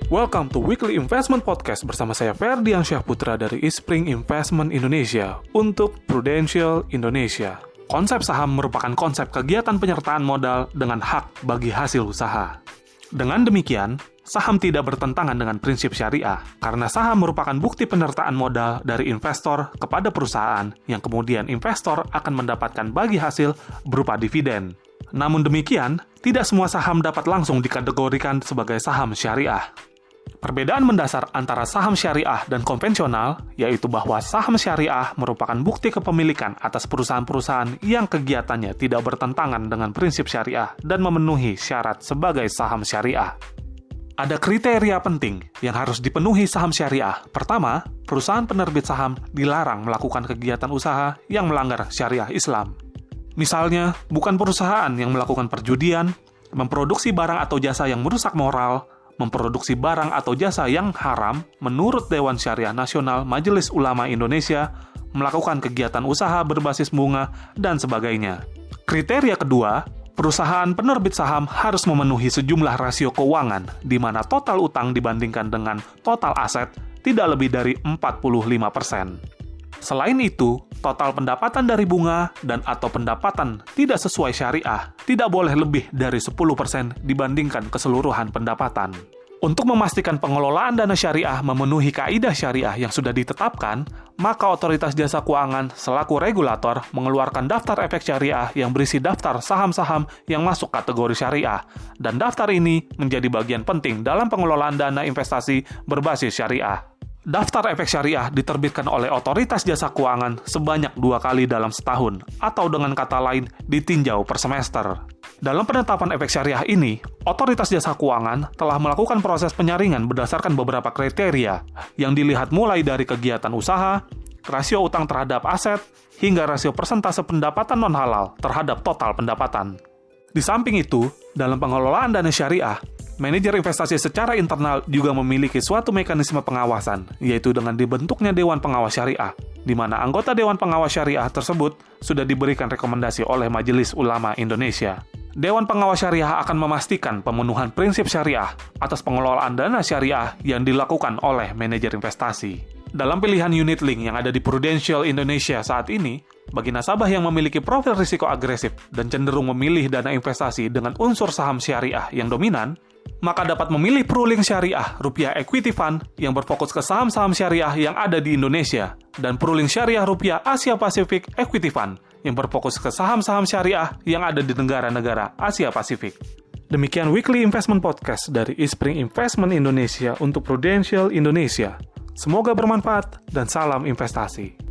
Welcome to Weekly Investment Podcast bersama saya Ferdian Syahputra dari Eastspring Investment Indonesia untuk Prudential Indonesia. Konsep saham merupakan konsep kegiatan penyertaan modal dengan hak bagi hasil usaha. Dengan demikian, saham tidak bertentangan dengan prinsip syariah karena saham merupakan bukti penyertaan modal dari investor kepada perusahaan yang kemudian investor akan mendapatkan bagi hasil berupa dividen. Namun demikian, tidak semua saham dapat langsung dikategorikan sebagai saham syariah. Perbedaan mendasar antara saham syariah dan konvensional, yaitu bahwa saham syariah merupakan bukti kepemilikan atas perusahaan-perusahaan yang kegiatannya tidak bertentangan dengan prinsip syariah dan memenuhi syarat sebagai saham syariah. Ada kriteria penting yang harus dipenuhi saham syariah. Pertama, perusahaan penerbit saham dilarang melakukan kegiatan usaha yang melanggar syariah Islam. Misalnya, bukan perusahaan yang melakukan perjudian, memproduksi barang atau jasa yang merusak moral, memproduksi barang atau jasa yang haram menurut Dewan Syariah Nasional Majelis Ulama Indonesia, melakukan kegiatan usaha berbasis bunga, dan sebagainya. Kriteria kedua, perusahaan penerbit saham harus memenuhi sejumlah rasio keuangan, di mana total utang dibandingkan dengan total aset tidak lebih dari 45%. Selain itu, total pendapatan dari bunga dan atau pendapatan tidak sesuai syariah tidak boleh lebih dari 10% dibandingkan keseluruhan pendapatan. Untuk memastikan pengelolaan dana syariah memenuhi kaidah syariah yang sudah ditetapkan, maka Otoritas Jasa Keuangan selaku regulator mengeluarkan daftar efek syariah yang berisi daftar saham-saham yang masuk kategori syariah, dan daftar ini menjadi bagian penting dalam pengelolaan dana investasi berbasis syariah. Daftar efek syariah diterbitkan oleh Otoritas Jasa Keuangan sebanyak 2 kali dalam setahun, atau dengan kata lain, ditinjau per semester. Dalam penetapan efek syariah ini, Otoritas Jasa Keuangan telah melakukan proses penyaringan berdasarkan beberapa kriteria, yang dilihat mulai dari kegiatan usaha, rasio utang terhadap aset, hingga rasio persentase pendapatan non-halal terhadap total pendapatan. Di samping itu, dalam pengelolaan dana syariah, manajer investasi secara internal juga memiliki suatu mekanisme pengawasan, yaitu dengan dibentuknya Dewan Pengawas Syariah, di mana anggota Dewan Pengawas Syariah tersebut sudah diberikan rekomendasi oleh Majelis Ulama Indonesia. Dewan Pengawas Syariah akan memastikan pemenuhan prinsip syariah atas pengelolaan dana syariah yang dilakukan oleh manajer investasi. Dalam pilihan unit link yang ada di Prudential Indonesia saat ini, bagi nasabah yang memiliki profil risiko agresif dan cenderung memilih dana investasi dengan unsur saham syariah yang dominan, maka dapat memilih Prulink Syariah Rupiah Equity Fund yang berfokus ke saham-saham syariah yang ada di Indonesia, dan Prulink Syariah Rupiah Asia Pacific Equity Fund yang berfokus ke saham-saham syariah yang ada di negara-negara Asia Pasifik. Demikian Weekly Investment Podcast dari Eastspring Investment Indonesia untuk Prudential Indonesia. Semoga bermanfaat dan salam investasi.